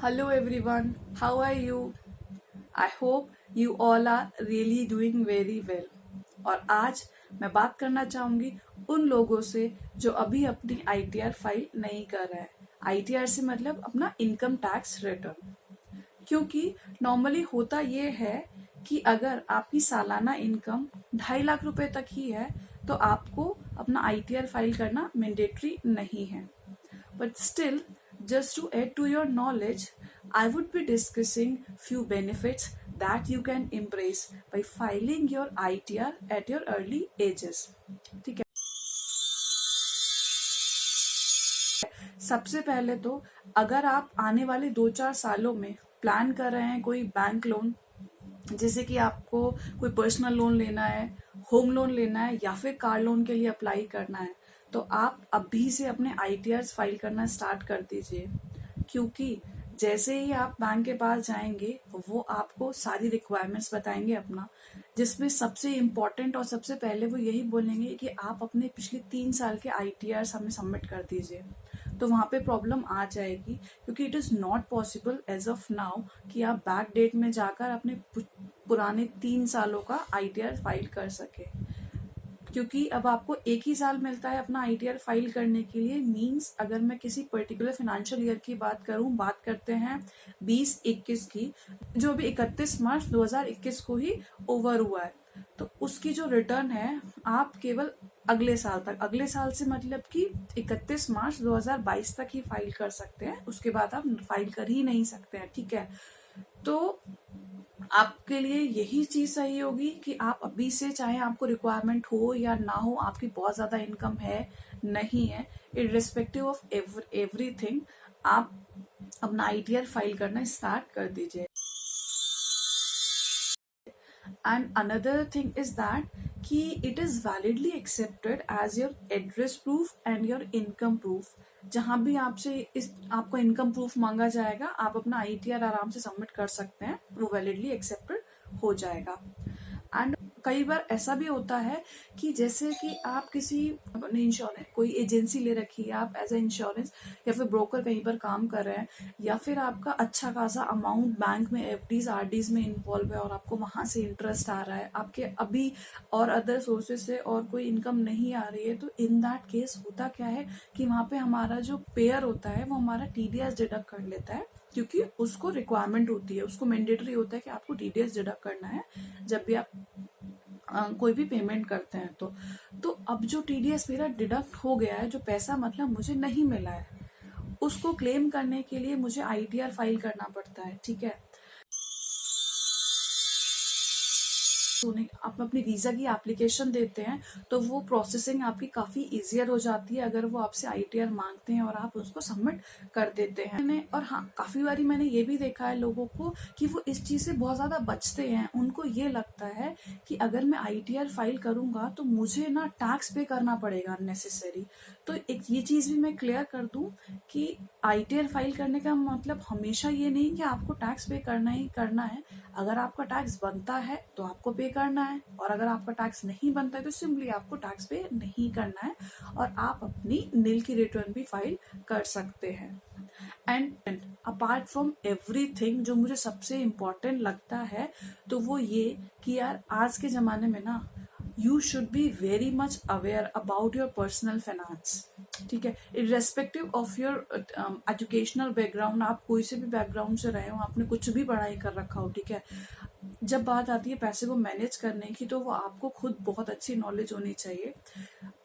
Hello everyone, how are you? I hope you all are really doing very well. और आज मैं बात करना चाहूंगी उन लोगों से जो अभी अपनी आईटीआर फाइल नहीं कर रहे हैं। आईटीआर से मतलब अपना इनकम टैक्स रिटर्न। क्योंकि नॉर्मली होता ये है कि अगर आपकी सालाना इनकम 2.5 लाख रुपए तक ही है तो आपको अपना आईटीआर फाइल करना मैंडेटरी नहीं है। But still, just to add to your knowledge, I would be discussing few benefits that you can embrace by filing your ITR at your early ages. ठीक है। सबसे पहले तो अगर आप आने वाले 2-4 सालों में प्लान कर रहे हैं कोई बैंक लोन, जैसे कि आपको कोई पर्सनल लोन लेना है, होम लोन लेना है या फिर कार लोन के लिए अप्लाई करना है, तो आप अभी से अपने आईटीआर्स फाइल करना स्टार्ट कर दीजिए। क्योंकि जैसे ही आप बैंक के पास जाएंगे वो आपको सारी रिक्वायरमेंट्स बताएंगे अपना, जिसमें सबसे इम्पोर्टेंट और सबसे पहले वो यही बोलेंगे कि आप अपने पिछले 3 साल के आईटीआर्स हमें सबमिट कर दीजिए। तो वहां पे प्रॉब्लम आ जाएगी क्योंकि it is not possible as of now कि आप बैक डेट में जाकर अपने पुराने 3 सालों का आईटीआर फाइल कर सके। क्योंकि अब आपको एक ही साल मिलता है अपना आईटीआर फाइल करने के लिए। मींस अगर मैं किसी पर्टिकुलर फाइनेंशियल ईयर की बात करते हैं 20-21 की, जो भी 31 मार्च 2021 को ही ओवर हुआ है, तो उसकी जो रिटर्न है आप केवल अगले साल से मतलब कि 31 मार्च 2022 तक ही फाइल कर सकते हैं। उसके बाद आप फाइल कर ही नहीं सकते हैं। ठीक है। तो आपके लिए यही चीज सही होगी कि आप अभी से, चाहे आपको रिक्वायरमेंट हो या ना हो, आपकी बहुत ज्यादा इनकम है नहीं है, इररिस्पेक्टिव ऑफ एवरीथिंग, आप अपना आईटीआर फाइल करना स्टार्ट कर दीजिए। And another thing is that कि it is validly accepted as your address proof and your income proof. जहां भी आपको इनकम प्रूफ मांगा जाएगा, आप अपना आईटीआर आराम से सबमिट कर सकते हैं, वो वैलिडली एक्सेप्टेड हो जाएगा। एंड कई बार ऐसा भी होता है कि जैसे कि आप किसी अपने इंश्योरेंस कोई एजेंसी ले रखी है, आप एज ए इंश्योरेंस या फिर ब्रोकर कहीं पर काम कर रहे हैं, या फिर आपका अच्छा खासा अमाउंट बैंक में एफडीज आरडीज में इन्वॉल्व है और आपको वहां से इंटरेस्ट आ रहा है, आपके अभी और अदर सोर्सेज से और कोई इनकम नहीं आ रही है, तो इन दैट केस होता क्या है कि वहां पे हमारा जो पेयर होता है वो हमारा टीडीएस डिडक्ट कर लेता है। क्योंकि उसको रिक्वायरमेंट होती है, उसको मैंडेटरी होता है कि आपको टीडीएस डिडक्ट करना है जब भी आप कोई भी पेमेंट करते हैं। तो अब जो टीडीएस मेरा डिडक्ट हो गया है, जो पैसा मतलब मुझे नहीं मिला है, उसको क्लेम करने के लिए मुझे आईटीआर फाइल करना पड़ता है। ठीक है। आप अपनी वीजा की एप्लीकेशन देते हैं तो वो प्रोसेसिंग आपकी काफी इजियर हो जाती है अगर वो आपसे आईटीआर मांगते हैं और आप उसको सबमिट कर देते हैं। और हाँ, काफी बारी मैंने ये भी देखा है लोगों को कि वो इस चीज से बहुत ज्यादा बचते हैं। उनको ये लगता है कि अगर मैं आईटीआर फाइल करूंगा तो मुझे ना टैक्स पे करना पड़ेगा अननेसेसरी। तो एक ये चीज भी मैं क्लियर कर दूं कि आईटीआर फाइल करने का मतलब हमेशा ये नहीं कि आपको टैक्स पे करना ही करना है। अगर आपका टैक्स बनता है तो आपको पे करना है, और अगर आपका टैक्स नहीं बनता है तो सिंपली आपको टैक्स पे नहीं करना है और आप अपनी नील की रिटर्न भी फाइल कर सकते हैं। एंड अपार्ट फ्रॉम एवरीथिंग, जो मुझे सबसे इम्पोर्टेंट लगता है तो वो ये कि यार आज के जमाने में ना you should be very much aware about your personal finance. ठीक है। Irrespective of your educational background, आप कोई से भी बैकग्राउंड से रहे हो, आपने कुछ भी पढ़ाई कर रखा हो, ठीक है, जब बात आती है पैसे को मैनेज करने की तो वो आपको खुद बहुत अच्छी नॉलेज होनी चाहिए।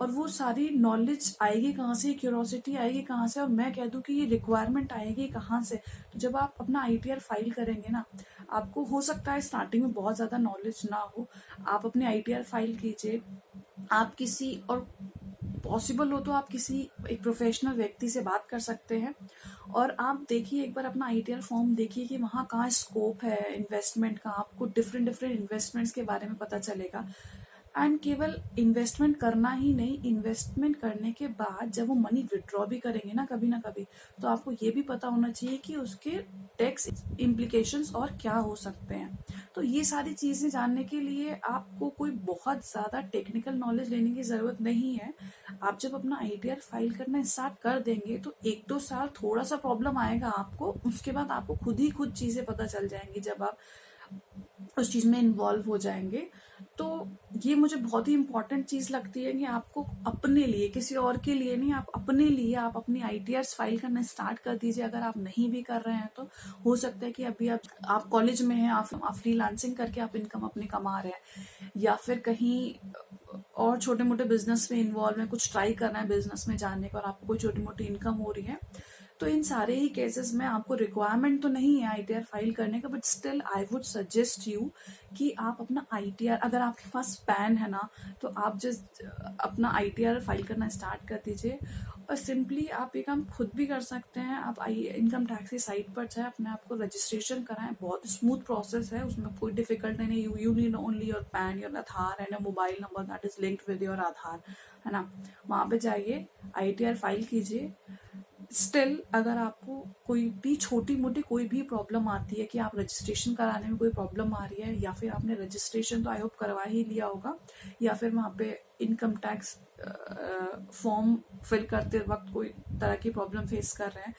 और वो सारी नॉलेज आएगी कहाँ से, क्यूरोसिटी आएगी कहाँ से, और मैं कह दूं कि ये रिक्वायरमेंट आएगी कहाँ से। तो जब आप अपना आईटीआर फाइल करेंगे ना, आपको हो सकता है स्टार्टिंग में बहुत ज्यादा नॉलेज ना हो, आप अपने आईटीआर फाइल कीजिए। आप किसी और पॉसिबल हो तो आप किसी एक प्रोफेशनल व्यक्ति से बात कर सकते हैं, और आप देखिए एक बार अपना आईटीआर फॉर्म देखिए कि वहाँ कहाँ स्कोप है इन्वेस्टमेंट का। आपको डिफरेंट डिफरेंट इन्वेस्टमेंट्स के बारे में पता चलेगा। एंड केवल इन्वेस्टमेंट करना ही नहीं, इन्वेस्टमेंट करने के बाद जब वो मनी विड्रॉ भी करेंगे ना कभी, तो आपको ये भी पता होना चाहिए कि उसके टैक्स इम्प्लीकेशंस और क्या हो सकते हैं। तो ये सारी चीज़ें जानने के लिए आपको कोई बहुत ज़्यादा टेक्निकल नॉलेज लेने की ज़रूरत नहीं है। आप जब अपना आईटीआर फाइल करना स्टार्ट कर देंगे तो 1-2 साल थोड़ा सा प्रॉब्लम आएगा आपको, उसके बाद आपको खुद चीज़ें पता चल जाएंगी जब आप उस चीज़ में इन्वॉल्व हो जाएंगे। तो ये मुझे बहुत ही इम्पोर्टेंट चीज़ लगती है कि आपको अपने लिए, किसी और के लिए नहीं, आप अपने लिए आप अपनी आईटीआर्स फाइल करना स्टार्ट कर दीजिए। अगर आप नहीं भी कर रहे हैं तो हो सकता है कि अभी आप कॉलेज में हैं, आप फ्रीलांसिंग करके आप इनकम अपनी कमा रहे हैं, या फिर कहीं और छोटे मोटे बिजनेस में इन्वॉल्व है, कुछ ट्राई करना है बिजनेस में जाने का और आपको कोई छोटी मोटी इनकम हो रही है। तो इन सारे ही केसेस में आपको रिक्वायरमेंट तो नहीं है आईटीआर फाइल करने का, but still I would suggest you कि आप अपना आईटीआर, अगर आपके पास पैन है ना, तो आप जस्ट अपना आईटीआर फाइल करना स्टार्ट कर दीजिए। और सिंपली आप ये काम खुद भी कर सकते हैं। आप इनकम टैक्स की साइट पर जाए, अपने आप को रजिस्ट्रेशन कराएं, बहुत स्मूथ प्रोसेस है, उसमें कोई डिफिकल्ट नहीं। You need only your PAN, your Aadhaar and a mobile number that is linked with your Aadhaar, है ना। वहाँ पे जाइए, आईटीआर फाइल कीजिए। स्टिल अगर आपको कोई भी छोटी मोटी कोई भी प्रॉब्लम आती है कि आप रजिस्ट्रेशन कराने में कोई प्रॉब्लम आ रही है, या फिर आपने रजिस्ट्रेशन तो आई होप करवा ही लिया होगा, या फिर वहाँ पे इनकम टैक्स फॉर्म फिल करते वक्त कोई तरह की प्रॉब्लम फेस कर रहे हैं,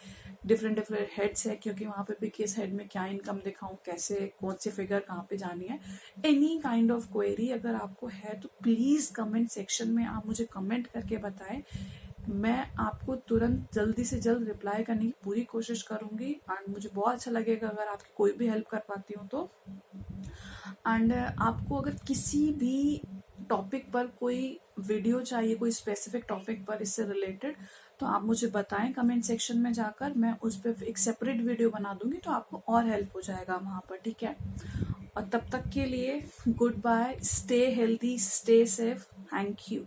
डिफरेंट हेड्स है, क्योंकि वहाँ पे भी किस हेड में क्या इनकम दिखाऊं, कैसे कौन से फिगर कहाँ पे जानी है, एनी काइंड ऑफ क्वेरी अगर आपको है तो प्लीज़ कमेंट सेक्शन में आप मुझे कमेंट करके बताएं। मैं आपको तुरंत जल्दी से जल्द रिप्लाई करने की पूरी कोशिश करूंगी, एंड मुझे बहुत अच्छा लगेगा अगर आपकी कोई भी हेल्प कर पाती हूँ तो। एंड आपको अगर किसी भी टॉपिक पर कोई वीडियो चाहिए, कोई स्पेसिफिक टॉपिक पर इससे रिलेटेड, तो आप मुझे बताएं कमेंट सेक्शन में जाकर, मैं उस पर एक सेपरेट वीडियो बना दूंगी, तो आपको और हेल्प हो जाएगा वहाँ पर, ठीक है। और तब तक के लिए goodbye, stay healthy, stay safe, thank you.